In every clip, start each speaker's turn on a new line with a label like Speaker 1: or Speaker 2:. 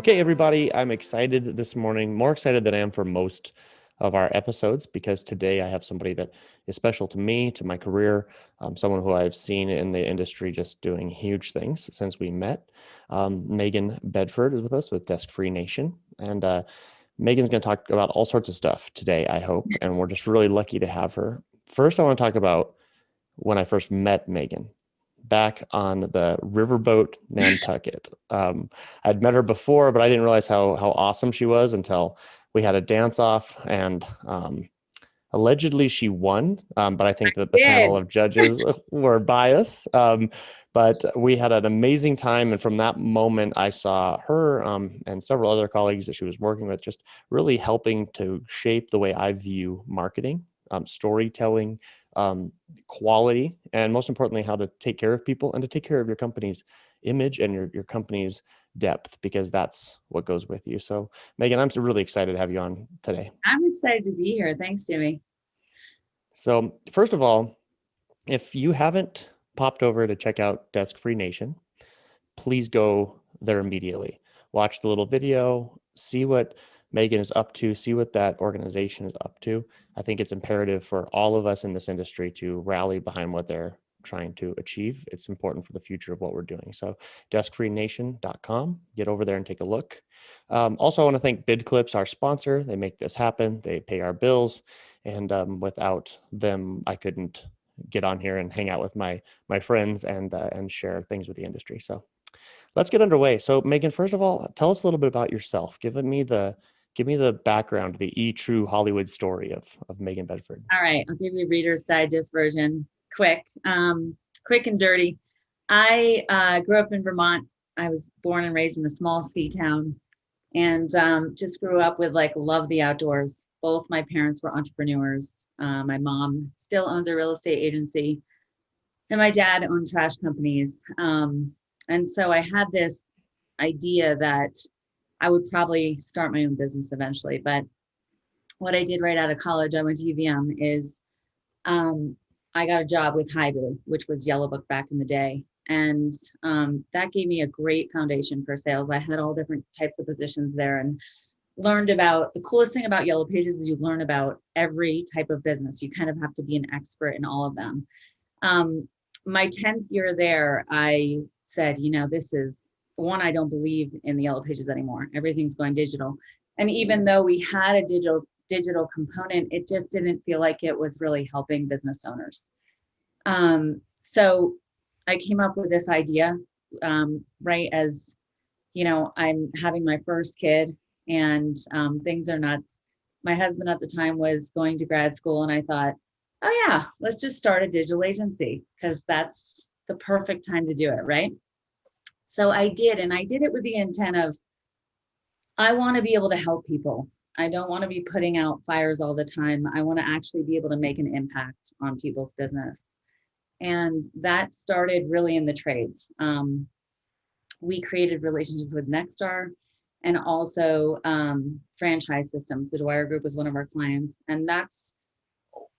Speaker 1: Okay, everybody, I'm excited this morning, more excited than I am for most of our episodes, because today I have somebody that is special to me, to my career, someone who I've seen in the industry just doing huge things since we met. Megan Bedford is with us with Desk Free Nation, and Megan's going to talk about all sorts of stuff today, I hope, and we're just really lucky to have her. First, I want to talk about when I first met Megan back on the riverboat Nantucket. I'd met her before, but I didn't realize how awesome she was until we had a dance off, and allegedly she won. But I think that the panel
Speaker 2: Did.
Speaker 1: of judges were biased. But we had an amazing time, and from that moment, I saw her and several other colleagues that she was working with just really helping to shape the way I view marketing, storytelling, um, quality, and most importantly, how to take care of people and to take care of your company's image and your company's depth, because that's what goes with you. So, Megan, I'm really excited to have you on today.
Speaker 2: I'm excited to be here. Thanks, Jimmy.
Speaker 1: So, first of all, if you haven't popped over to check out Desk Free Nation, please go there immediately. Watch the little video, see what Megan is up to, see what that organization is up to. I think it's imperative for all of us in this industry to rally behind what they're trying to achieve. It's important for the future of what we're doing. So deskfreenation.com, get over there and take a look. Also, I want to thank BidClips, our sponsor. They make this happen. They pay our bills. And without them, I couldn't get on here and hang out with my friends and share things with the industry. So let's get underway. So Megan, first of all, tell us a little bit about yourself. Give me the background, the true Hollywood story of Megan Bedford.
Speaker 2: All right, I'll give you Reader's Digest version. Quick and dirty. I grew up in Vermont. I was born and raised in a small ski town, and just grew up with love the outdoors. Both my parents were entrepreneurs. My mom still owns a real estate agency, and my dad owned trash companies. And so I had this idea that I would probably start my own business eventually. But what I did right out of college, I went to UVM, is I got a job with Hibu, which was Yellow Book back in the day. And that gave me a great foundation for sales. I had all different types of positions there and learned about the coolest thing about Yellow Pages is you learn about every type of business. You kind of have to be an expert in all of them. My 10th year there, I said, this is one, I don't believe in the Yellow Pages anymore. Everything's going digital. And even though we had a digital component, it just didn't feel like it was really helping business owners. So I came up with this idea, right as, I'm having my first kid, and things are nuts. My husband at the time was going to grad school, and I thought, oh yeah, let's just start a digital agency because that's the perfect time to do it, right? So I did, and I did it with the intent of, I want to be able to help people. I don't want to be putting out fires all the time. I want to actually be able to make an impact on people's business. And that started really in the trades. We created relationships with Nexstar and also franchise systems. The Dwyer Group was one of our clients. And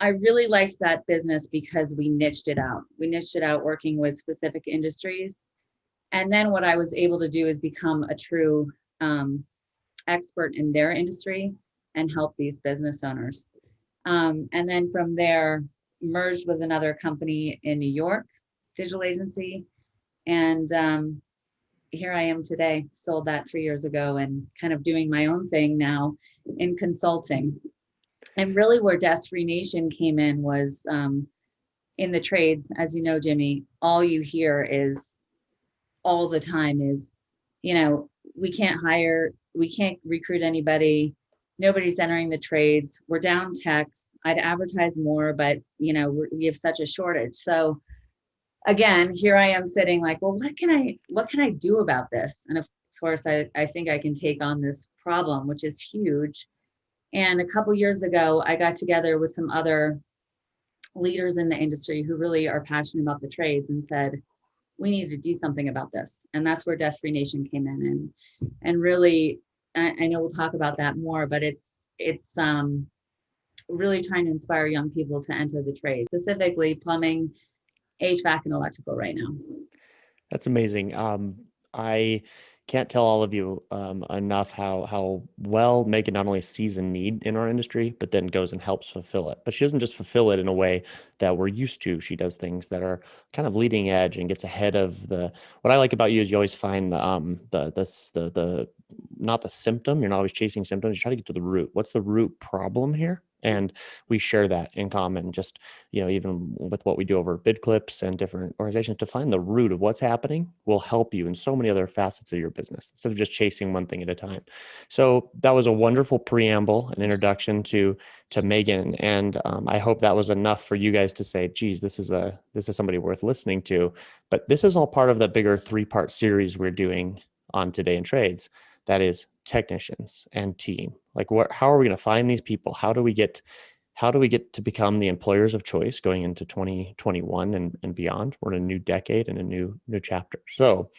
Speaker 2: I really liked that business because we niched it out. We niched it out working with specific industries. And then what I was able to do is become a true expert in their industry and help these business owners. And then from there, merged with another company in New York, digital agency. And here I am today, sold that 3 years ago and kind of doing my own thing now in consulting. And really where Desk Free Nation came in was in the trades. As you know, Jimmy, all you hear is all the time is, we can't hire, we can't recruit anybody. Nobody's entering the trades. We're down techs. I'd advertise more, but we have such a shortage. So again, here I am sitting like, well, what can I do about this? And of course, I think I can take on this problem, which is huge. And a couple years ago, I got together with some other leaders in the industry who really are passionate about the trades and said, we need to do something about this. And that's where Desk Free Nation came in. And really, I know we'll talk about that more, but it's really trying to inspire young people to enter the trade, specifically plumbing, HVAC, and electrical right now.
Speaker 1: That's amazing. I can't tell all of you enough how well Megan not only sees a need in our industry, but then goes and helps fulfill it. But she doesn't just fulfill it in a way that we're used to. She does things that are kind of leading edge and gets ahead of the. What I like about you is you always find the not the symptom. You're not always chasing symptoms. You try to get to the root. What's the root problem here? And we share that in common. Just even with what we do over BidClips and different organizations, to find the root of what's happening will help you in so many other facets of your business instead of just chasing one thing at a time. So that was a wonderful preamble and introduction to Megan, and I hope that was enough for you guys to say, geez, this is somebody worth listening to. But this is all part of the bigger 3-part series we're doing on Today in Trades. That is technicians and team. Like, how are we going to find these people? How do we get to become the employers of choice going into 2021 and beyond? We're in a new decade and a new chapter. So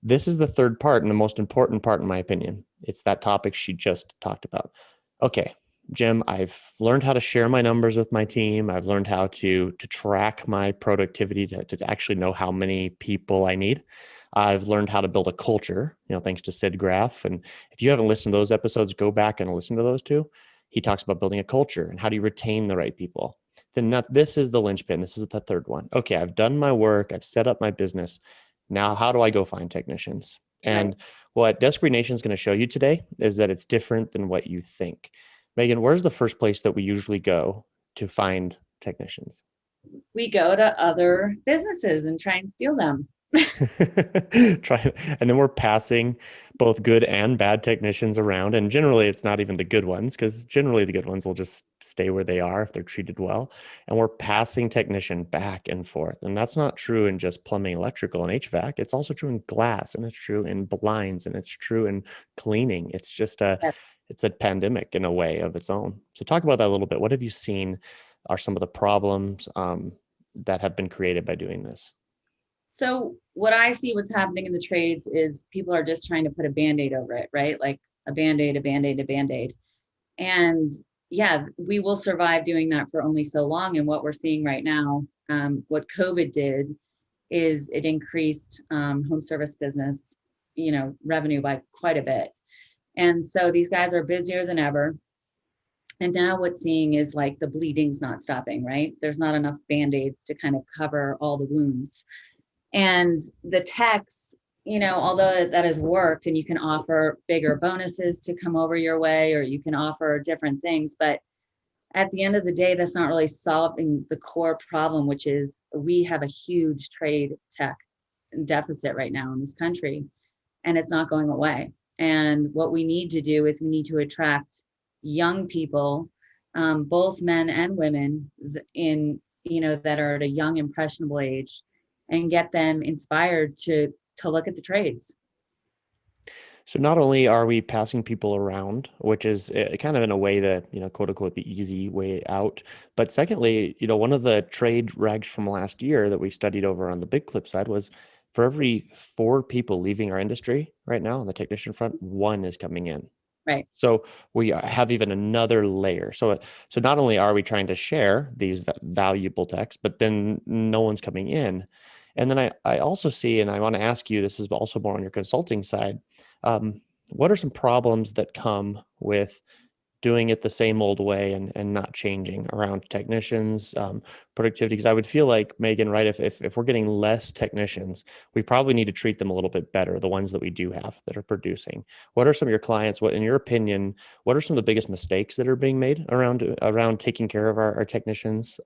Speaker 1: this is the third part and the most important part, in my opinion. It's that topic she just talked about. Okay, Jim, I've learned how to share my numbers with my team. I've learned how to track my productivity to actually know how many people I need. I've learned how to build a culture, thanks to Sid Graf. And if you haven't listened to those episodes, go back and listen to those two. He talks about building a culture and how do you retain the right people. Then this is the linchpin. This is the third one. Okay, I've done my work. I've set up my business. Now, how do I go find technicians? And what Desk Free Nation is going to show you today is that it's different than what you think. Megan, where's the first place that we usually go to find technicians?
Speaker 2: We go to other businesses and try and steal them.
Speaker 1: And then we're passing both good and bad technicians around, and generally it's not even the good ones, because generally the good ones will just stay where they are if they're treated well, and we're passing technician back and forth. And that's not true in just plumbing, electrical, and HVAC. It's also true in glass, and it's true in blinds, and it's true in cleaning. It's just it's a pandemic in a way of its own. So talk about that a little bit. What have you seen are some of the problems that have been created by doing this?
Speaker 2: So what I see what's happening in the trades is people are just trying to put a Band-Aid over it, right? Like a Band-Aid, a Band-Aid, a Band-Aid. And yeah, we will survive doing that for only so long. And what we're seeing right now, what COVID did is it increased home service business, revenue by quite a bit. And so these guys are busier than ever. And now what's seeing is like the bleeding's not stopping, right? There's not enough Band-Aids to kind of cover all the wounds. And the techs, although that has worked and you can offer bigger bonuses to come over your way, or you can offer different things, but at the end of the day, that's not really solving the core problem, which is we have a huge trade tech deficit right now in this country, and it's not going away. And what we need to do is we need to attract young people, both men and women that are at a young, impressionable age, and get them inspired to look at the trades.
Speaker 1: So not only are we passing people around, which is kind of in a way that, quote unquote, the easy way out, but secondly, one of the trade regs from last year that we studied over on the BidClip side was for every 4 people leaving our industry right now on the technician front, 1 is coming in.
Speaker 2: Right.
Speaker 1: So we have even another layer. So not only are we trying to share these valuable techs, but then no one's coming in. And then I also see, and I want to ask you, this is also more on your consulting side, what are some problems that come with doing it the same old way and not changing around technicians, productivity? Because I would feel like, Megan, right, if we're getting less technicians, we probably need to treat them a little bit better, the ones that we do have that are producing. What are some of your clients, in your opinion, what are some of the biggest mistakes that are being made around taking care of our technicians,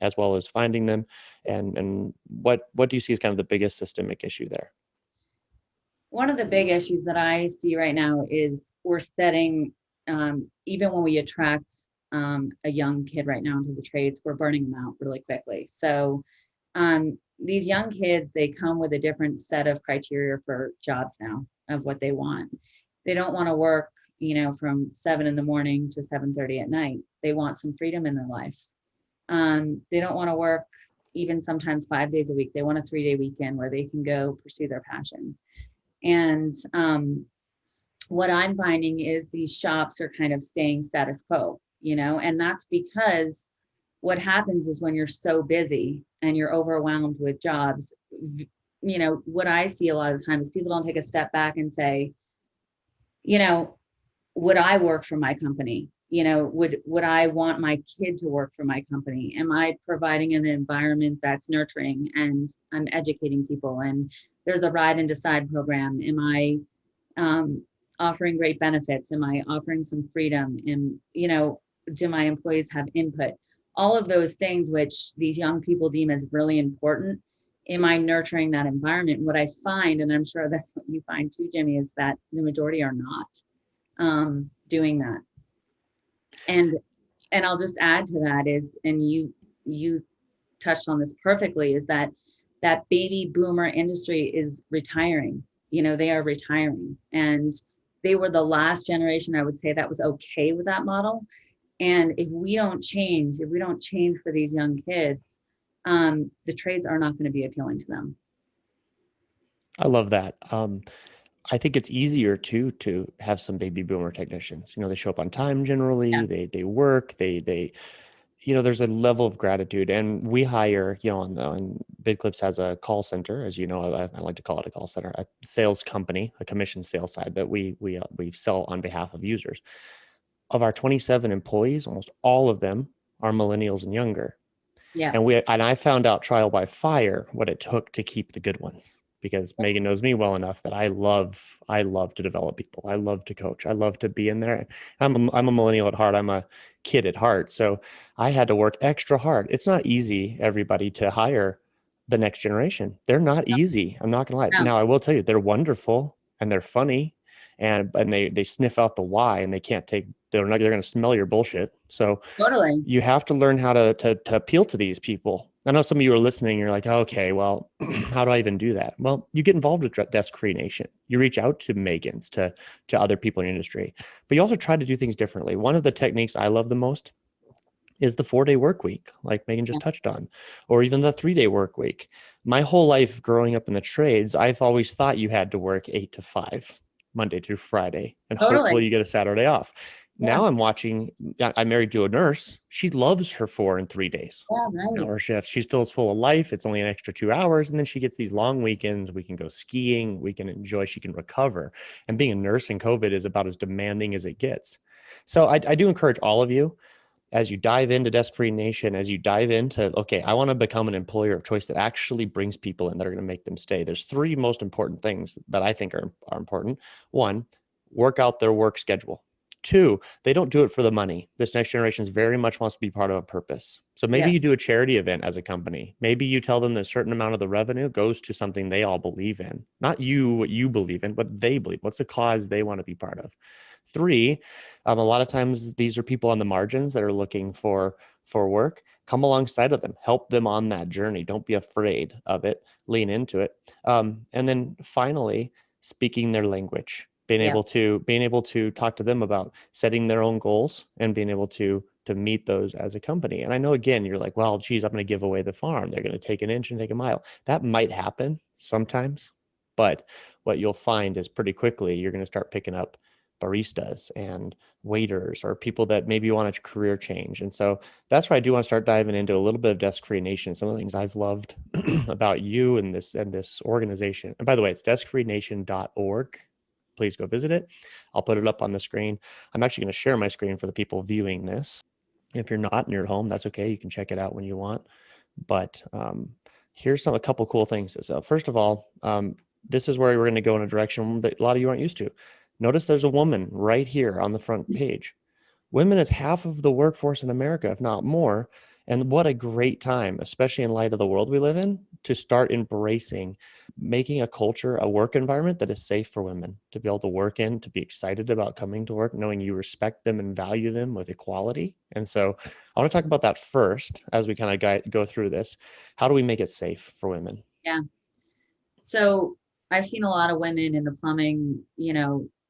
Speaker 1: as well as finding them? And what do you see as kind of the biggest systemic issue there?
Speaker 2: One of the big issues that I see right now is we're setting, even when we attract a young kid right now into the trades, we're burning them out really quickly. So these young kids, they come with a different set of criteria for jobs now of what they want. They don't want to work, from 7 a.m. to 7:30 at night. They want some freedom in their lives. They don't want to work even sometimes 5 days a week. They want a 3-day weekend where they can go pursue their passion. And what I'm finding is these shops are kind of staying status quo, and that's because what happens is when you're so busy and you're overwhelmed with jobs, what I see a lot of the time is people don't take a step back and say, you know, would I work for my company? Would I want my kid to work for my company? Am I providing an environment that's nurturing and I'm educating people? And there's a ride and decide program. Am I um, offering great benefits? Am I offering some freedom? And, do my employees have input? All of those things, which these young people deem as really important. Am I nurturing that environment? What I find, and I'm sure that's what you find too, Jimmy, is that the majority are not doing that. And I'll just add to that is, and you touched on this perfectly, is that baby boomer industry is retiring. They are retiring, and they were the last generation, I would say, that was okay with that model. And if we don't change for these young kids, the trades are not going to be appealing to them.
Speaker 1: I love that. I think it's easier to have some baby boomer technicians. They show up on time generally.
Speaker 2: Yeah.
Speaker 1: They work. There's a level of gratitude, and we hire. And BidClips has a call center, as you know. I like to call it a call center, a sales company, a commission sales side that we sell on behalf of users. Of our 27 employees, almost all of them are millennials and younger.
Speaker 2: Yeah.
Speaker 1: And I found out trial by fire what it took to keep the good ones, because Megan knows me well enough that I love to develop people. I love to coach. I love to be in there. I'm a millennial at heart. I'm a kid at heart. So I had to work extra hard. It's not easy, everybody, to hire the next generation. They're not easy. I'm not gonna lie.
Speaker 2: No,
Speaker 1: Now I will tell you, they're wonderful and they're funny, and they sniff out the why, and they're going to smell your bullshit. So
Speaker 2: totally.
Speaker 1: you have to learn how to appeal to these people. I know some of you are listening. You're like, okay, well, how do I even do that? Well, you get involved with Desk Free Nation. You reach out to Megans, to other people in the industry, but you also try to do things differently. One of the techniques I love the most is the 4-day work week, like Megan just
Speaker 2: Yeah.
Speaker 1: touched on, or even the 3-day work week. My whole life growing up in the trades, I've always thought you had to work 8 to 5, Monday through Friday, and hopefully
Speaker 2: Totally.
Speaker 1: you get a Saturday off.
Speaker 2: Yeah.
Speaker 1: Now I'm married to a nurse. She loves her 4 and 3 days.
Speaker 2: Yeah. Right.
Speaker 1: Hour shifts. She still is full of life. It's only an extra 2 hours. And then she gets these long weekends. We can go skiing. We can enjoy. She can recover. And being a nurse in COVID is about as demanding as it gets. So I do encourage all of you, as you dive into Desk Free Nation, as you dive into, okay, I want to become an employer of choice that actually brings people in that are going to make them stay. There's 3 most important things that I think are important. 1, work out their work schedule. 2, they don't do it for the money. This next generation very much wants to be part of a purpose. So maybe
Speaker 2: Yeah.
Speaker 1: you do a charity event as a company. Maybe you tell them that a certain amount of the revenue goes to something they all believe in. Not you, what you believe in, but they believe. What's the cause they want to be part of? 3, a lot of times these are people on the margins that are looking for work. Come alongside of them, help them on that journey. Don't be afraid of it. Lean into it. And then finally, speaking their language, being
Speaker 2: Yeah.
Speaker 1: able to talk to them about setting their own goals and being able to meet those as a company. And I know, again, you're like, well, geez, I'm going to give away the farm. They're going to take an inch and take a mile. That might happen sometimes, but what you'll find is pretty quickly you're going to start picking up baristas and waiters, or people that maybe want a career change. And so that's why I do want to start diving into a little bit of Desk Free Nation, some of the things I've loved about you and this organization. And by the way, it's deskfreenation.org. Please go visit it. I'll put it up on the screen. I'm actually going to share my screen for the people viewing this. If you're not and you're at home, that's okay. You can check it out when you want. But here's a couple cool things. So first of all, this is where we're going to go in a direction that a lot of you aren't used to. Notice there's a woman right here on the front page. Women is half of the workforce in America, if not more. And what a great time, especially in light of the world we live in, to start embracing making a culture, a work environment that is safe for women to be able to work in, to be excited about coming to work, knowing you respect them and value them with equality. And so I want to talk about that first as we kind of go through this. How do we make it safe for women?
Speaker 2: Yeah. So I've seen a lot of women in the plumbing,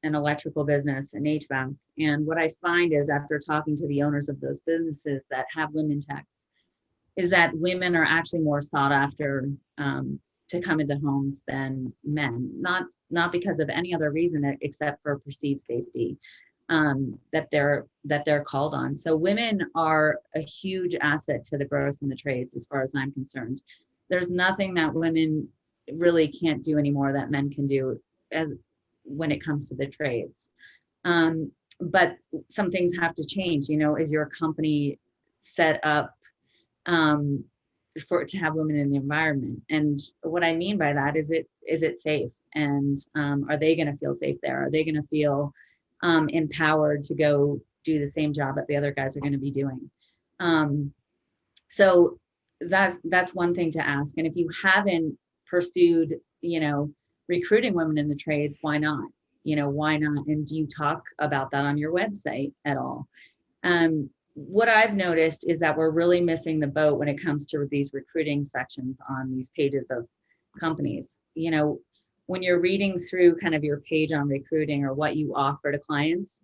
Speaker 2: and electrical business and HVAC. And what I find is, after talking to the owners of those businesses that have women techs, is that women are actually more sought after to come into homes than men. Not because of any other reason except for perceived safety that they're called on. So women are a huge asset to the growth in the trades, as far as I'm concerned. There's nothing that women really can't do anymore that men can do as when it comes to the trades. But some things have to change. Is your company set up um, for to have women in the environment? And what I mean by that is it safe? And are they going to feel safe there? Are they going to feel empowered to go do the same job that the other guys are going to be doing? Um, so that's one thing to ask. And if you haven't pursued, recruiting women in the trades, why not? Why not? And do you talk about that on your website at all? What I've noticed is that we're really missing the boat when it comes to these recruiting sections on these pages of companies. When you're reading through kind of your page on recruiting or what you offer to clients,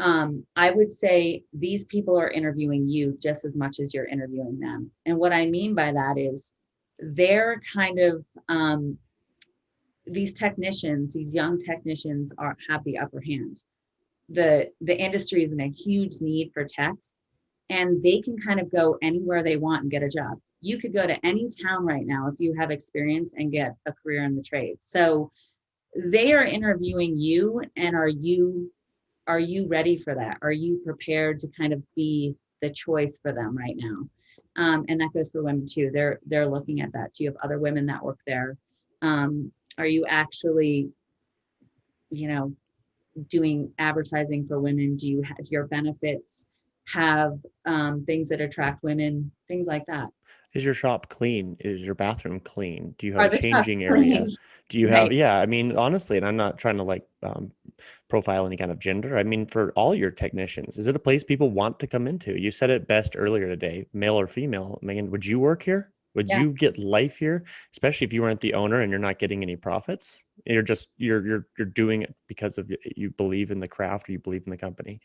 Speaker 2: I would say these people are interviewing you just as much as you're interviewing them. And what I mean by that is they're kind of these technicians, these young technicians have the upper hand. The industry is in a huge need for techs, and they can kind of go anywhere they want and get a job. You could go to any town right now if you have experience and get a career in the trade. So they are interviewing you, and are you ready for that? Are you prepared to kind of be the choice for them right now? And that goes for women too. They're looking at that. Do you have other women that work there? Are you actually, you know, doing advertising for women? Do you have your benefits have things that attract women? Things like that.
Speaker 1: Is your shop clean? Is your bathroom clean? Do you have
Speaker 2: Are
Speaker 1: a
Speaker 2: the shops
Speaker 1: changing
Speaker 2: clean?
Speaker 1: area? Do you have,
Speaker 2: Right.
Speaker 1: yeah, I mean, honestly, and I'm not trying to like profile any kind of gender. I mean, for all your technicians, is it a place people want to come into? You said it best earlier today, male or female. Megan, would you work here? Would
Speaker 2: Yeah.
Speaker 1: you get life here, especially if you weren't the owner and you're not getting any profits? You're doing it because of you believe in the craft or you believe in the company.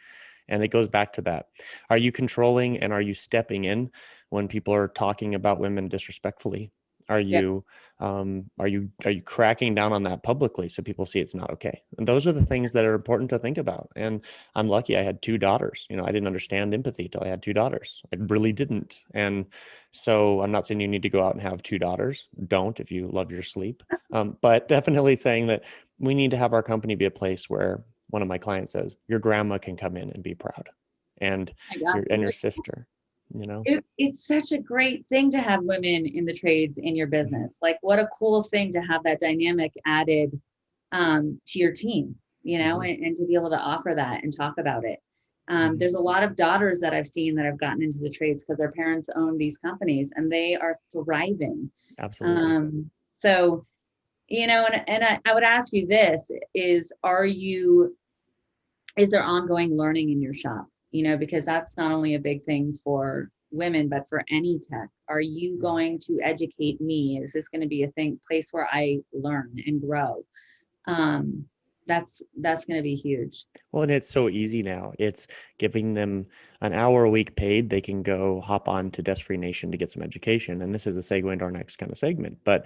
Speaker 1: And it goes back to that. Are you controlling and are you stepping in when people are talking about women disrespectfully? Are
Speaker 2: Yeah.
Speaker 1: you are you cracking down on that publicly so people see it's not okay? And those are the things that are important to think about. And I'm lucky I had two daughters. I didn't understand empathy till I had two daughters. I really didn't. And so I'm not saying you need to go out and have two daughters. Don't if you love your sleep. But definitely saying that we need to have our company be a place where one of my clients says your grandma can come in and be proud, and
Speaker 2: My God.
Speaker 1: your sister.
Speaker 2: It's such a great thing to have women in the trades in your business. Like, what a cool thing to have that dynamic added to your team,
Speaker 1: Mhm.
Speaker 2: and to be able to offer that and talk about it.
Speaker 1: Mhm.
Speaker 2: There's a lot of daughters that I've seen that have gotten into the trades because their parents own these companies and they are thriving.
Speaker 1: Absolutely.
Speaker 2: So, I would ask you this is there ongoing learning in your shop? Because that's not only a big thing for women, but for any tech. Are you going to educate me? Is this going to be a place where I learn and grow? Um, that's going to be huge.
Speaker 1: Well, and it's so easy now. It's giving them an hour a week paid. They can go hop on to Desk Free Nation to get some education. And this is a segue into our next kind of segment. But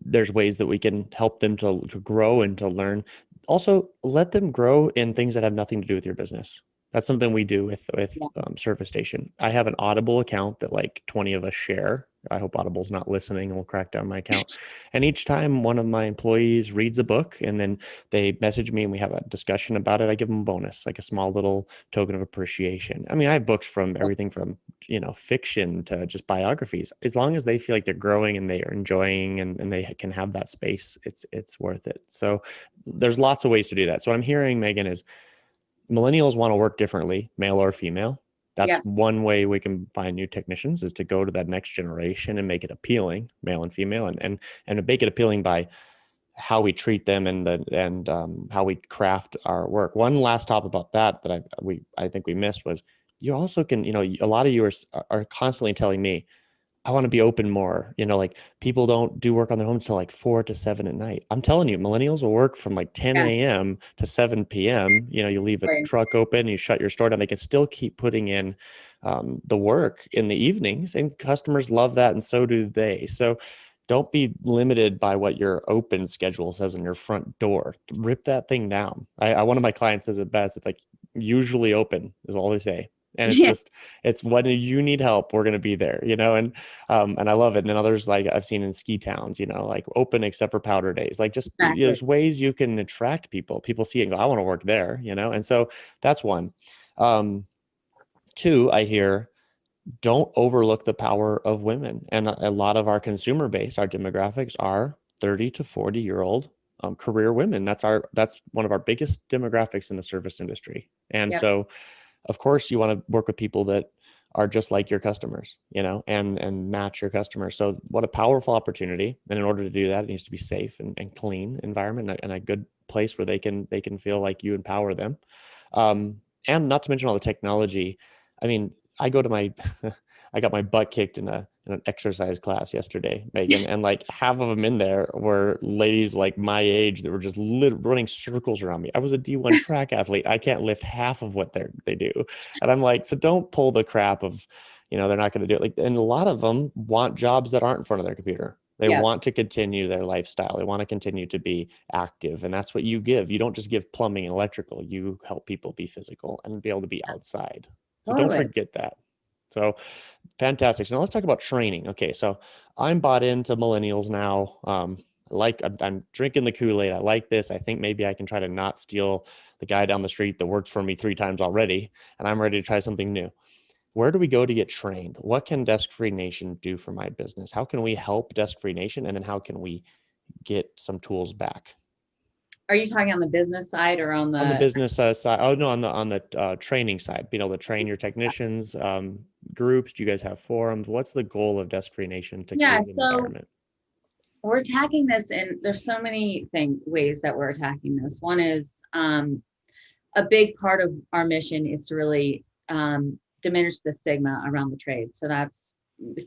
Speaker 1: there's ways that we can help them to grow and to learn. Also, let them grow in things that have nothing to do with your business. That's something we do with
Speaker 2: Yeah.
Speaker 1: Surface Station. I have an Audible account that like 20 of us share. I hope Audible's not listening and will crack down my account. And each time one of my employees reads a book and then they message me and we have a discussion about it, I give them a bonus, like a small little token of appreciation. I mean, I have books from everything from, fiction to just biographies. As long as they feel like they're growing and they are enjoying and they can have that space, it's worth it. So there's lots of ways to do that. So what I'm hearing, Megan, is millennials want to work differently, male or female. That's
Speaker 2: Yeah.
Speaker 1: one way we can find new technicians is to go to that next generation and make it appealing, male and female, and to make it appealing by how we treat them and how we craft our work. One last top about that I think we missed was you also can, a lot of you are constantly telling me I want to be open more. Like people don't do work on their homes till like 4 to 7 at night. I'm telling you, millennials will work from like 10
Speaker 2: Yeah.
Speaker 1: a.m. to 7 p.m. You leave a
Speaker 2: Right.
Speaker 1: truck open, you shut your store down. They can still keep putting in the work in the evenings, and customers love that, and so do they. So don't be limited by what your open schedule says on your front door. Rip that thing down. One of my clients says it best. It's like usually open is all they say. And
Speaker 2: Yeah,
Speaker 1: it's when you need help, we're going to be there, and I love it. And then others, like I've seen in ski towns, like open except for powder days, like just
Speaker 2: exactly.
Speaker 1: there's ways you can attract people see it and go, I want to work there, and so that's one. Two, I hear, don't overlook the power of women. And a lot of our consumer base, our demographics are 30 to 40-year-old career women. That's one of our biggest demographics in the service industry. And
Speaker 2: Yep.
Speaker 1: so, of course, you want to work with people that are just like your customers, and match your customers. So what a powerful opportunity. And in order to do that, it needs to be safe and clean environment and a good place where they can feel like you empower them. And not to mention all the technology. I mean, I go to my I got my butt kicked in an exercise class yesterday, Megan, and like half of them in there were ladies like my age that were just running circles around me. I was a D1 track athlete. I can't lift half of what they do. And I'm like, so don't pull the crap of, they're not going to do it. Like, and a lot of them want jobs that aren't in front of their computer. They
Speaker 2: Yep.
Speaker 1: want to continue their lifestyle. They want to continue to be active. And that's what you give. You don't just give plumbing and electrical. You help people be physical and be able to be outside. So don't
Speaker 2: Totally.
Speaker 1: forget that. So fantastic. So now let's talk about training. Okay, so I'm bought into millennials now. I'm drinking the Kool-Aid. I like this. I think maybe I can try to not steal the guy down the street that worked for me 3 times already, and I'm ready to try something new. Where do we go to get trained? What can Desk Free Nation do for my business? How can we help Desk Free Nation? And then how can we get some tools back?
Speaker 2: Are you talking on the business side or on
Speaker 1: On the
Speaker 2: the?
Speaker 1: business side, oh no, on the training side, being able to train your technicians, groups. Do you guys have forums? What's the goal of Desk Free Nation to
Speaker 2: Yeah,
Speaker 1: create an
Speaker 2: so
Speaker 1: environment?
Speaker 2: we're attacking this, and there's so many ways that we're attacking this. One is a big part of our mission is to really diminish the stigma around the trade. So that's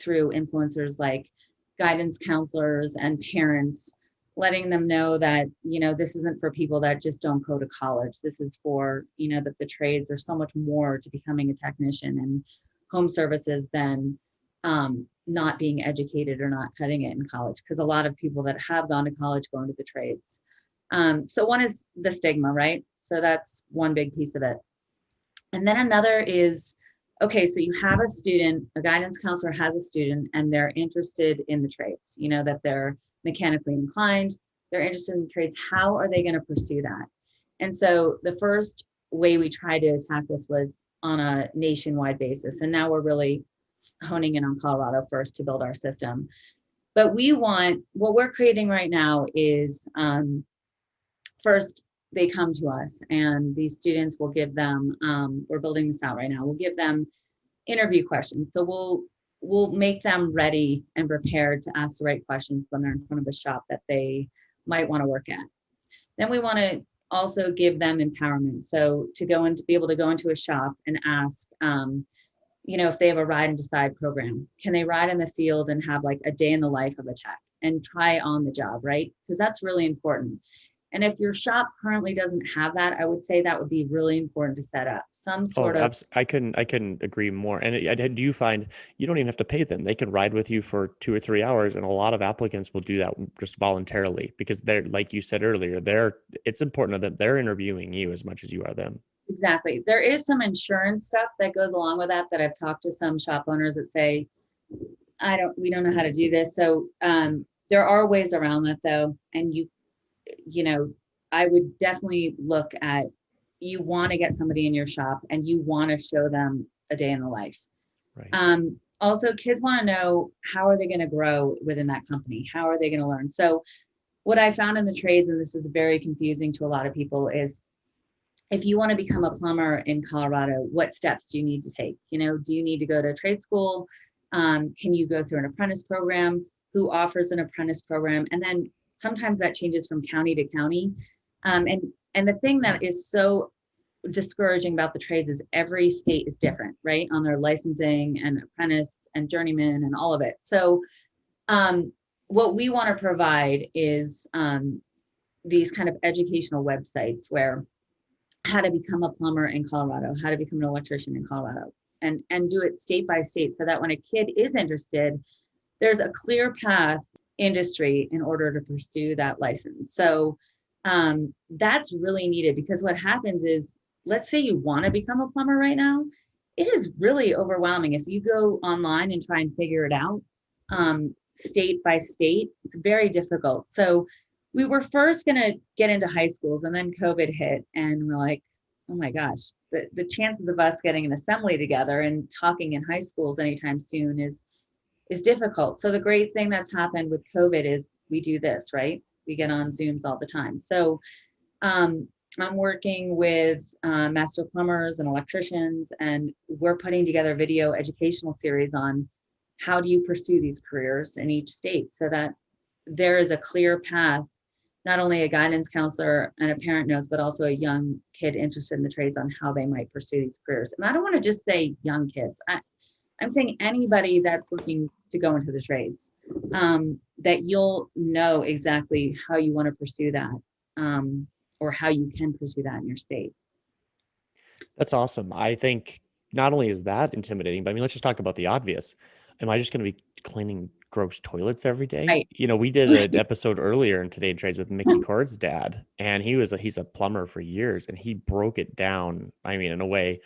Speaker 2: through influencers like guidance counselors and parents, letting them know that, this isn't for people that just don't go to college. This is for, that the trades are so much more to becoming a technician and home services than not being educated or not cutting it in college. Because a lot of people that have gone to college go into the trades. So one is the stigma, right? So that's one big piece of it. And then another is, okay, so you have a student, a guidance counselor has a student, and they're interested in the trades, that they're mechanically inclined, they're interested in the trades. How are they going to pursue that? And so the first way we tried to attack this was on a nationwide basis. And now we're really honing in on Colorado first to build our system. But what we're creating right now is first, they come to us and these students will give them, we're building this out right now, we'll give them interview questions. So we'll make them ready and prepared to ask the right questions when they're in front of a shop that they might want to work at. Then we want to also give them empowerment. So to go and to be able to go into a shop and ask, if they have a ride and decide program, can they ride in the field and have like a day in the life of a tech and try on the job, right? Because that's really important. And if your shop currently doesn't have that, I would say that would be really important to set up some
Speaker 1: Oh,
Speaker 2: sort of.
Speaker 1: I couldn't agree more. And do you find you don't even have to pay them? They can ride with you for 2 or 3 hours, and a lot of applicants will do that just voluntarily because they're, like you said earlier, it's important to them. They're interviewing you as much as you are them.
Speaker 2: Exactly. There is some insurance stuff that goes along with that I've talked to some shop owners that say, we don't know how to do this. So there are ways around that though. And I would definitely look at, you want to get somebody in your shop and you want to show them a day in the life.
Speaker 1: Right.
Speaker 2: Also, kids want to know, how are they going to grow within that company? How are they going to learn? So what I found in the trades, and this is very confusing to a lot of people, is if you want to become a plumber in Colorado, what steps do you need to take? Do you need to go to trade school? Can you go through an apprentice program? Who offers an apprentice program? And then sometimes that changes from county to county. And the thing that is so discouraging about the trades is every state is different, right? On their licensing and apprentice and journeyman and all of it. So what we want to provide is these kind of educational websites where how to become a plumber in Colorado, how to become an electrician in Colorado, and do it state by state so that when a kid is interested, there's a clear path industry in order to pursue that license. So that's really needed, because what happens is, let's say you want to become a plumber right now. it is really overwhelming. If you go online and try and figure it out, state by state, it's very difficult. So we were first going to get into high schools, and then COVID hit, and we're like, oh my gosh, the chances of us getting an assembly together and talking in high schools anytime soon is difficult. So the great thing that's happened with COVID is we do this, right? We get on Zooms all the time. So um, I'm working with master plumbers and electricians, and we're putting together a video educational series on how do you pursue these careers in each state so that there is a clear path, not only a guidance counselor and a parent knows, but also a young kid interested in the trades on how they might pursue these careers. And I don't want to just say young kids. I'm saying anybody that's looking to go into the trades, that you'll know exactly how you want to pursue that, or how you can pursue that in your state.
Speaker 1: That's awesome. I think not only is that intimidating, but I mean, let's just talk about the obvious. Am I just going to be cleaning gross toilets every day?
Speaker 2: Right.
Speaker 1: You know, we did an episode earlier in Today in Trades with Mickey Cord's dad, and he's a plumber for years, and he broke it down. I mean, in a way,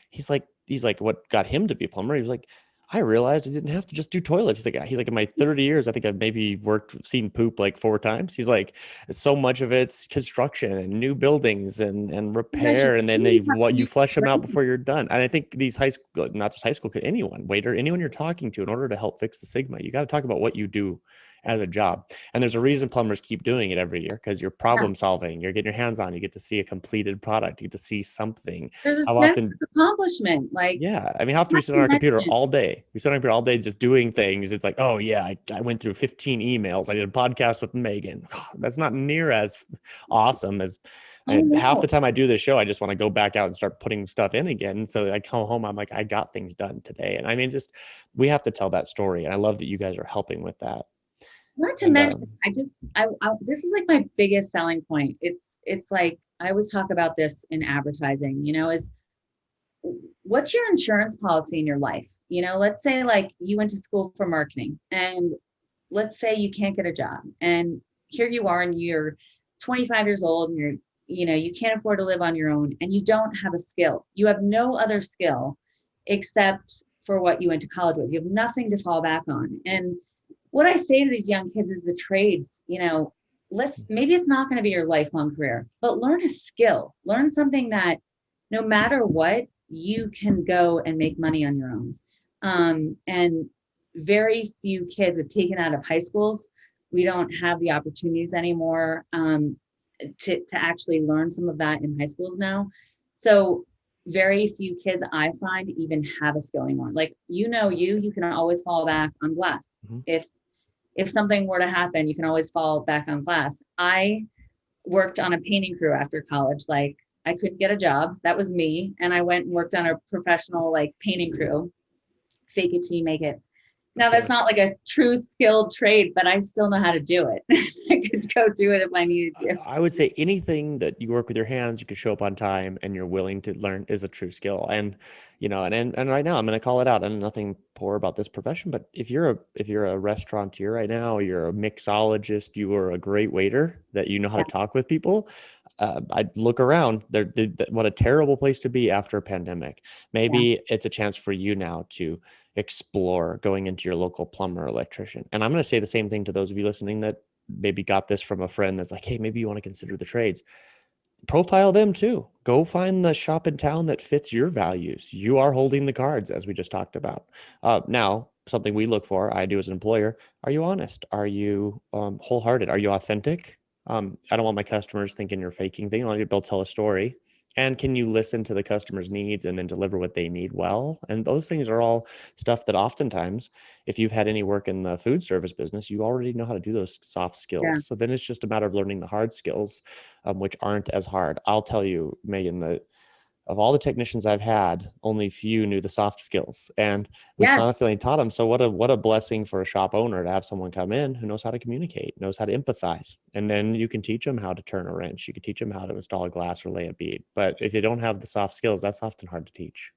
Speaker 1: he's like, what got him to be a plumber? He was like, I realized I didn't have to just do toilets. He's like, in my 30 years, I think I've maybe seen poop like 4 times. He's like, so much of it's construction and new buildings and repair. And then you flush them out before you're done. And I think these high school, not just high school, anyone, waiter, anyone you're talking to, in order to help fix the stigma, you got to talk about what you do as a job. And there's a reason plumbers keep doing it every year, because you're problem solving, you're getting your hands on, you get to see a completed product, you get to see something.
Speaker 2: There's a
Speaker 1: How
Speaker 2: sense
Speaker 1: often
Speaker 2: of accomplishment. Like,
Speaker 1: yeah, I mean, how often we sit on our computer all day? We sit on our computer all day just doing things. It's like, oh yeah, I went through 15 emails. I did a podcast with Megan. That's not near as awesome as half the time I do this show. I just want to go back out and start putting stuff in again. So I come home, I'm like, I got things done today. And I mean, just we have to tell that story. And I love that you guys are helping with that.
Speaker 2: not to mention, I this is like my biggest selling point. It's like I always talk about this in advertising, is what's your insurance policy in your life? Let's say like you went to school for marketing, and let's say you can't get a job, and here you are and you're 25 years old, and you can't afford to live on your own, and you don't have a skill. You have no other skill except for what you went to college with. You have nothing to fall back on. And what I say to these young kids is the trades, maybe it's not going to be your lifelong career, but learn a skill, learn something that no matter what, you can go and make money on your own. And very few kids have taken out of high schools. We don't have the opportunities anymore to actually learn some of that in high schools now. So very few kids I find even have a skill anymore. Like, you can always fall back on glass.
Speaker 1: Mm-hmm.
Speaker 2: If something were to happen, you can always fall back on glass. I worked on a painting crew after college. Like, I couldn't get a job. That was me. And I went and worked on a professional like painting crew. Fake it till you make it. Now that's not like a true skilled trade, but I still know how to do it. I could go do it if I needed to.
Speaker 1: I would say anything that you work with your hands, you can show up on time, and you're willing to learn is a true skill. And and right now I'm going to call it out. And nothing poor about this profession, but if you're a restaurateur right now, you're a mixologist, you are a great waiter that you know how to talk with people. I'd look around. What a terrible place to be after a pandemic. Maybe it's a chance for you now to explore going into your local plumber or electrician. And I'm going to say the same thing to those of you listening that maybe got this from a friend that's like, hey, maybe you want to consider the trades. Profile them too. Go find the shop in town that fits your values. You are holding the cards, as we just talked about. Now, something we look for, I do as an employer, are you honest? Are you wholehearted? Are you authentic? I don't want my customers thinking you're faking things. I want you to be able to tell a story. And can you listen to the customer's needs and then deliver what they need well? And those things are all stuff that oftentimes, if you've had any work in the food service business, you already know how to do those soft skills.
Speaker 2: Yeah.
Speaker 1: So then it's just a matter of learning the hard skills, which aren't as hard. I'll tell you, Megan, that of all the technicians I've had, only few knew the soft skills, and we constantly taught them. So what a blessing for a shop owner to have someone come in who knows how to communicate, knows how to empathize. And then you can teach them how to turn a wrench. You can teach them how to install a glass or lay a bead. But if you don't have the soft skills, that's often hard to teach.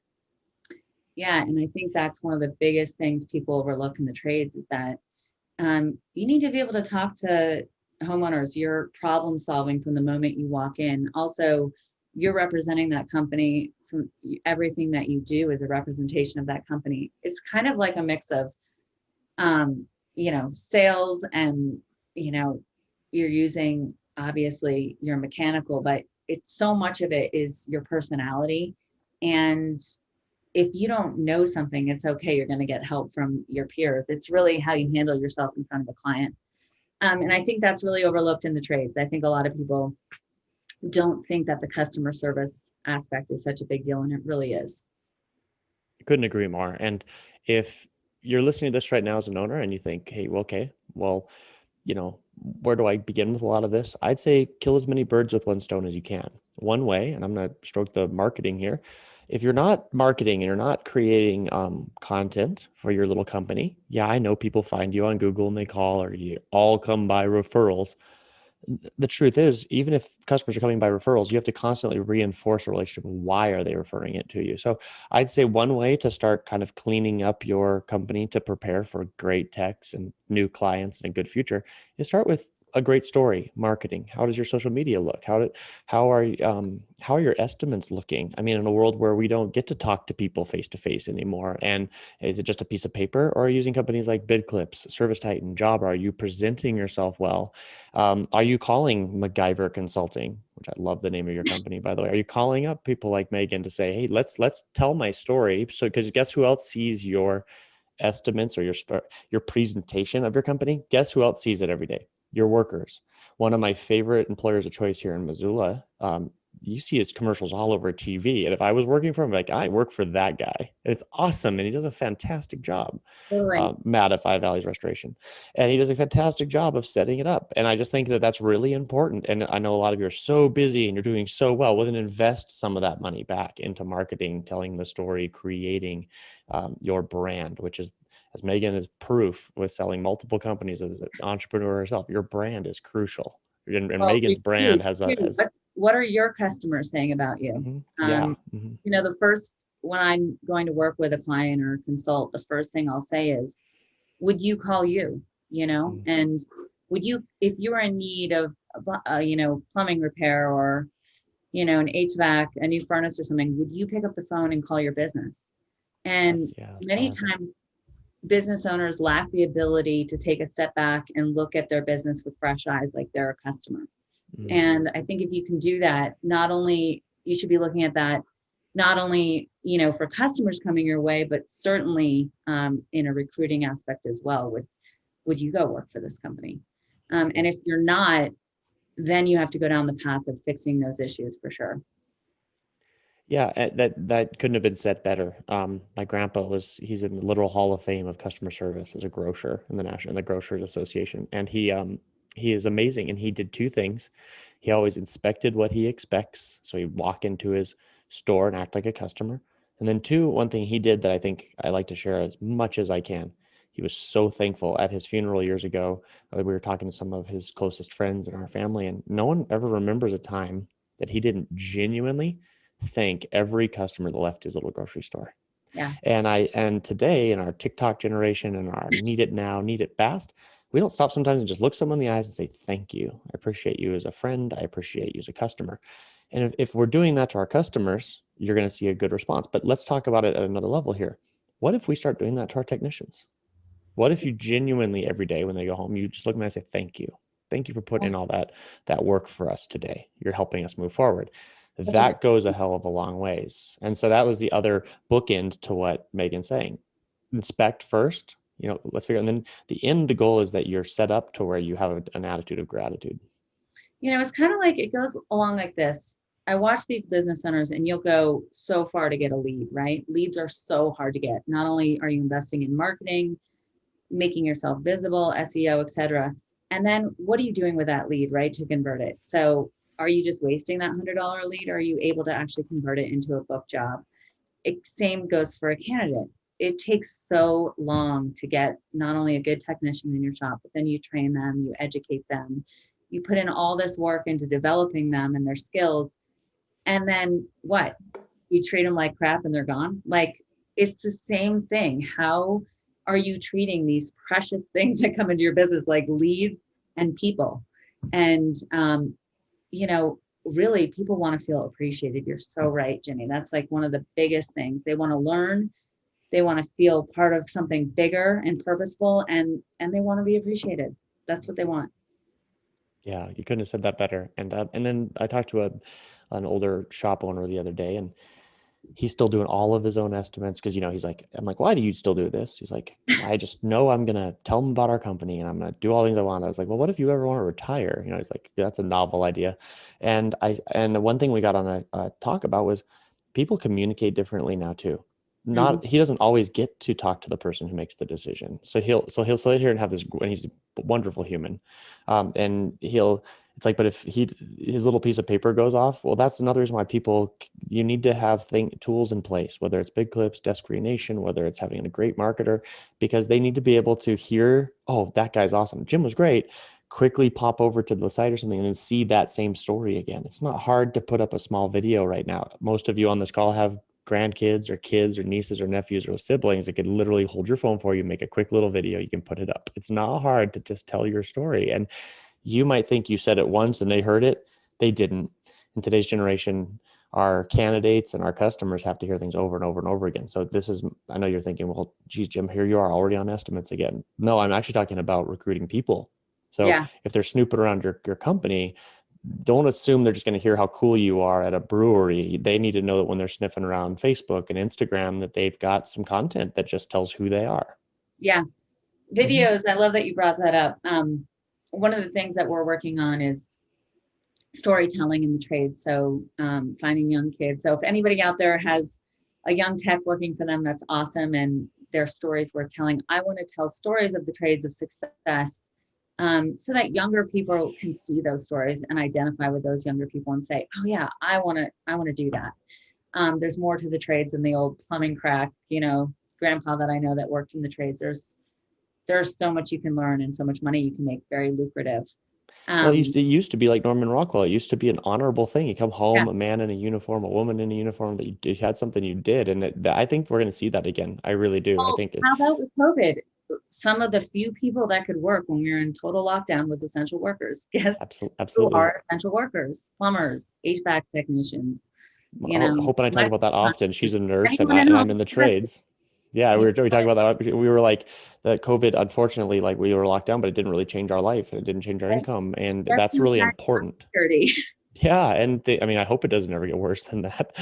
Speaker 2: Yeah. And I think that's one of the biggest things people overlook in the trades is that you need to be able to talk to homeowners. You're problem solving from the moment you walk in. Also, you're representing that company from everything that you do is a representation of that company. It's kind of like a mix of, sales and, you're using obviously your mechanical, but it's so much of it is your personality. And if you don't know something, it's okay. You're going to get help from your peers. It's really how you handle yourself in front of a client. And I think that's really overlooked in the trades. I think a lot of people don't think that the customer service aspect is such a big deal, and it really is.
Speaker 1: Couldn't agree more. And if you're listening to this right now as an owner and you think, hey, well, okay, well, where do I begin with a lot of this? I'd say kill as many birds with one stone as you can. One way, and I'm going to stroke the marketing here. If you're not marketing and you're not creating content for your little company, yeah, I know people find you on Google and they call, or you all come by referrals. The truth is, even if customers are coming by referrals, you have to constantly reinforce a relationship. Why are they referring it to you? So I'd say one way to start kind of cleaning up your company to prepare for great techs and new clients and a good future is start with a great story, marketing. How does your social media look? How are your estimates looking? I mean, in a world where we don't get to talk to people face to face anymore, and is it just a piece of paper, or are you using companies like BidClips, Service Titan, Jobber? Are you presenting yourself well? Are you calling MacGyver Consulting, which I love the name of your company, by the way? Are you calling up people like Megan to say, hey, let's tell my story? So, because guess who else sees your estimates or your presentation of your company? Guess who else sees it every day? Your workers. One of my favorite employers of choice here in Missoula, you see his commercials all over TV. And if I was working for him, like, I work for that guy. And it's awesome. And he does a fantastic job.
Speaker 2: Totally.
Speaker 1: Matt at Five Valleys Restoration. And he does a fantastic job of setting it up. And I just think that that's really important. And I know a lot of you are so busy and you're doing so well. Well, then invest some of that money back into marketing, telling the story, creating your brand, which is, as Megan is proof with selling multiple companies as an entrepreneur herself, your brand is crucial. And
Speaker 2: Well,
Speaker 1: Megan's brand has
Speaker 2: what are your customers saying about you?
Speaker 1: yeah.
Speaker 2: The first, when I'm going to work with a client or consult, the first thing I'll say is, would you call you? And would you, if you were in need of, plumbing repair or, an HVAC, a new furnace or something, would you pick up the phone and call your business? And
Speaker 1: that's
Speaker 2: many
Speaker 1: powerful.
Speaker 2: times business owners lack the ability to take a step back and look at their business with fresh eyes, like they're a customer. And I think if you can do that, not only you should be looking at that, not only, for customers coming your way, but certainly in a recruiting aspect as well. Would you go work for this company? And if you're not, then you have to go down the path of fixing those issues for sure.
Speaker 1: Yeah, that couldn't have been said better. My grandpa he's in the literal Hall of Fame of customer service as a grocer in the Grocers Association. And he is amazing. And he did two things. He always inspected what he expects. So he'd walk into his store and act like a customer. And then two, one thing he did that I think I like to share as much as I can. He was so thankful at his funeral years ago. We were talking to some of his closest friends in our family, and no one ever remembers a time that he didn't genuinely thank every customer that left his little grocery store.
Speaker 2: Yeah.
Speaker 1: And today in our TikTok generation and our need it now, need it fast, we don't stop sometimes and just look someone in the eyes and say, thank you. I appreciate you as a friend. I appreciate you as a customer. And if we're doing that to our customers, you're going to see a good response. But let's talk about it at another level here. What if we start doing that to our technicians? What if you genuinely every day when they go home, you just look at them and say, thank you. Thank you for putting in all that work for us today. You're helping us move forward. That goes a hell of a long ways. And so that was the other bookend to what Megan's saying. Inspect first, let's figure out. And then the end goal is that you're set up to where you have an attitude of gratitude.
Speaker 2: It's kind of like, it goes along like this. I watch these business owners and you'll go so far to get a lead, right? Leads are so hard to get. Not only are you investing in marketing, making yourself visible, SEO, etc. And then what are you doing with that lead, right, to convert it? So are you just wasting that $100 lead, or are you able to actually convert it into a book job? Same goes for a candidate. It takes so long to get not only a good technician in your shop, but then you train them, you educate them, you put in all this work into developing them and their skills. And then what? You treat them like crap and they're gone? Like, it's the same thing. How are you treating these precious things that come into your business, like leads and people? And, really people want to feel appreciated. You're so right, Jimmy. That's like one of the biggest things. They want to learn, they want to feel part of something bigger and purposeful, and they want to be appreciated. That's what they want.
Speaker 1: Yeah, you couldn't have said that better. And then I talked to an older shop owner the other day, and he's still doing all of his own estimates because, he's like, I'm like, why do you still do this? He's like, because I just know I'm gonna tell them about our company and I'm gonna do all the things I want. I was like, well, what if you ever want to retire? He's like, yeah, that's a novel idea. And one thing we got on a talk about was people communicate differently now too.
Speaker 2: Mhm.
Speaker 1: Not He doesn't always get to talk to the person who makes the decision. So he'll sit here and have this, and he's a wonderful human, and it's like, but if his little piece of paper goes off, well, that's another reason why you need to have tools in place, whether it's BidClips, Desk Free Nation, whether it's having a great marketer, because they need to be able to hear, oh, that guy's awesome, Jim was great, quickly pop over to the site or something and then see that same story again. It's not hard to put up a small video right now. Most of you on this call have grandkids or kids or nieces or nephews or siblings that could literally hold your phone for you, make a quick little video, you can put it up. It's not hard to just tell your story. And you might think you said it once and they heard it. They didn't. In today's generation, our candidates and our customers have to hear things over and over and over again. So I know you're thinking, well, geez, Jim, here you are already on estimates again. No, I'm actually talking about recruiting people. So
Speaker 2: Yeah.
Speaker 1: if they're snooping around your company, don't assume they're just going to hear how cool you are at a brewery. They need to know that when they're sniffing around Facebook and Instagram, that they've got some content that just tells who they are.
Speaker 2: Yeah. Videos. I love that you brought that up. One of the things that we're working on is storytelling in the trade. So finding young kids. So if anybody out there has a young tech working for them, that's awesome. And their stories worth telling. I want to tell stories of the trades of success, so that younger people can see those stories and identify with those younger people and say, oh yeah, I want to do that. There's more to the trades than the old plumbing crack, grandpa that I know that worked in the trades. There's so much you can learn and so much money you can make, very lucrative.
Speaker 1: Well,
Speaker 2: Um,
Speaker 1: it used to be like Norman Rockwell. It used to be an honorable thing. You come
Speaker 2: yeah.
Speaker 1: home, a man in a uniform, a woman in a uniform, that you had something you did. And I think we're going to see that again. I really do. I
Speaker 2: Well,
Speaker 1: think
Speaker 2: how about with COVID? Some of the few people that could work when we were in total lockdown was essential workers. Guess who
Speaker 1: absolutely.
Speaker 2: are essential workers? Plumbers, HVAC technicians,
Speaker 1: Hope and I talk about that
Speaker 2: electrical
Speaker 1: often. She's a nurse and
Speaker 2: anyone in
Speaker 1: I'm in the
Speaker 2: home.
Speaker 1: trades. Yeah, we talk about that. We were like that COVID, unfortunately, like we were locked down, but it didn't really change our life. It didn't change our income. And
Speaker 2: That's
Speaker 1: that's
Speaker 2: in
Speaker 1: really
Speaker 2: fact
Speaker 1: important.
Speaker 2: security.
Speaker 1: Yeah. And I mean, I hope it doesn't ever get worse than that.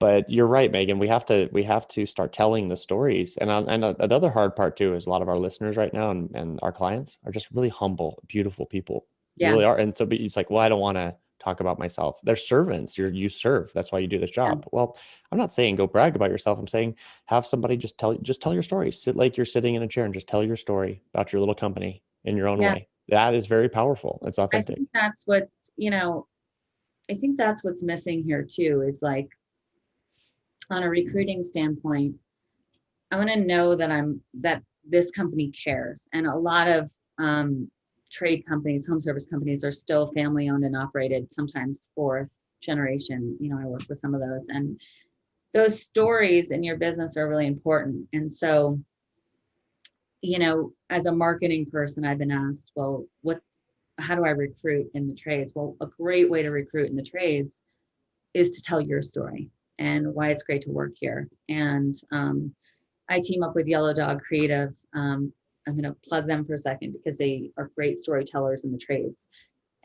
Speaker 1: But you're right, Megan. We have to start telling the stories. And the other hard part too is a lot of our listeners right now and our clients are just really humble, beautiful people. You
Speaker 2: Yeah,
Speaker 1: really are. And so it's like, well, I don't want to talk about myself. They're servants. You serve. That's why you do this
Speaker 2: yeah,
Speaker 1: job. Well, I'm not saying go brag about yourself. I'm saying have somebody just tell your story. Sit like you're sitting in a chair and just tell your story about your little company in your own
Speaker 2: yeah.
Speaker 1: way. That is very powerful. It's
Speaker 2: I
Speaker 1: authentic.
Speaker 2: think that's what, I think that's what's missing here too, is like on a recruiting standpoint, I want to know that this company cares. And a lot of trade companies, home service companies are still family owned and operated, sometimes fourth generation. I work with some of those, and those stories in your business are really important. And so, as a marketing person, I've been asked, well, how do I recruit in the trades? Well, a great way to recruit in the trades is to tell your story and why it's great to work here. And I team up with Yellow Dog Creative. I'm going to plug them for a second because they are great storytellers in the trades.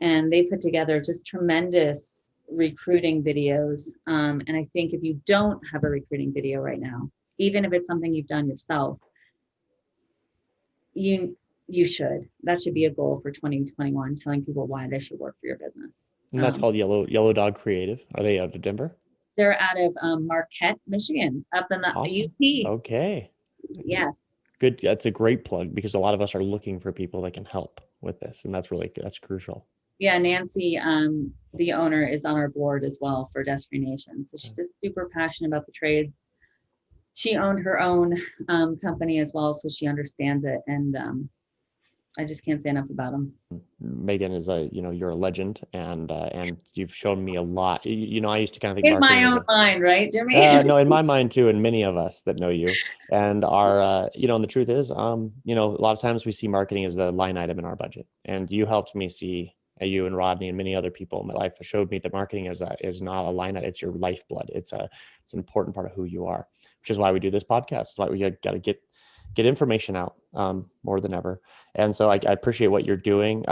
Speaker 2: And they put together just tremendous recruiting videos. And I think if you don't have a recruiting video right now, even if it's something you've done yourself, you should. That should be a goal for 2021, telling people why they should work for your business.
Speaker 1: And that's called Yellow Dog Creative. Are they out of Denver?
Speaker 2: They're out of Marquette, Michigan, up in the
Speaker 1: Awesome.
Speaker 2: UP.
Speaker 1: Okay.
Speaker 2: Yes.
Speaker 1: Good. That's a great plug because a lot of us are looking for people that can help with this. And that's crucial.
Speaker 2: Yeah, Nancy, the owner, is on our board as well for Desk Free Nation. So she's just super passionate about the trades. She owned her own company as well, so she understands it. And I just can't say enough about them.
Speaker 1: Megan is you're a legend and you've shown me a lot. I used to kind of think
Speaker 2: In my
Speaker 1: marketing is
Speaker 2: own mind, right, Jimmy?
Speaker 1: no, in my mind too, and many of us that know you and are, and the truth is, a lot of times we see marketing as the line item in our budget, and you helped me see you and Rodney and many other people in my life showed me that marketing is not a line item. It's your lifeblood. It's an important part of who you are, which is why we do this podcast. It's why we got to get information out more than ever. And so I appreciate what you're doing.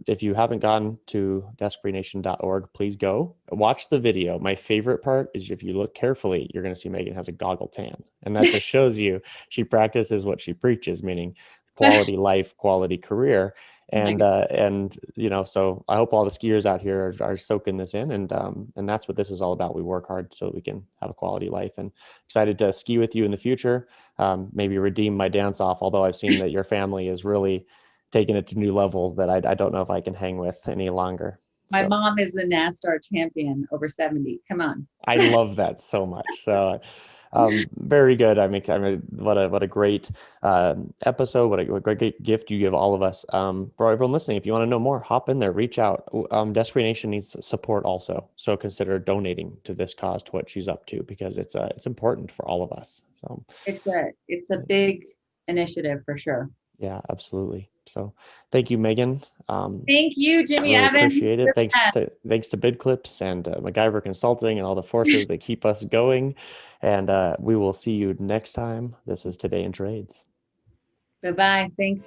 Speaker 1: If you haven't gone to deskfreenation.org, please go watch the video. My favorite part is if you look carefully, you're going to see Megan has a goggle tan. And that just shows you she practices what she preaches, meaning quality life, quality career. And so I hope all the skiers out here are soaking this in, and that's what this is all about. We work hard so that we can have a quality life, and excited to ski with you in the future. Maybe redeem my dance off, although I've seen that your family is really taking it to new levels that I don't know if I can hang with any longer.
Speaker 2: My mom is the NASCAR champion over 70. Come on.
Speaker 1: I love that so much. So very good. What a great episode. What a great gift you give all of us. For everyone listening, if you want to know more, hop in there, reach out. Desk Free Nation needs support also, so consider donating to this cause, to what she's up to, because it's important for all of us. So
Speaker 2: it's a big initiative for sure.
Speaker 1: Yeah, absolutely. So thank you, Megan.
Speaker 2: Thank you, Jimmy
Speaker 1: really
Speaker 2: Evans.
Speaker 1: Appreciate it. Thanks to BidClips and MacGyver Consulting and all the forces that keep us going. And we will see you next time. This is Today in Trades.
Speaker 2: Bye-bye. Thanks.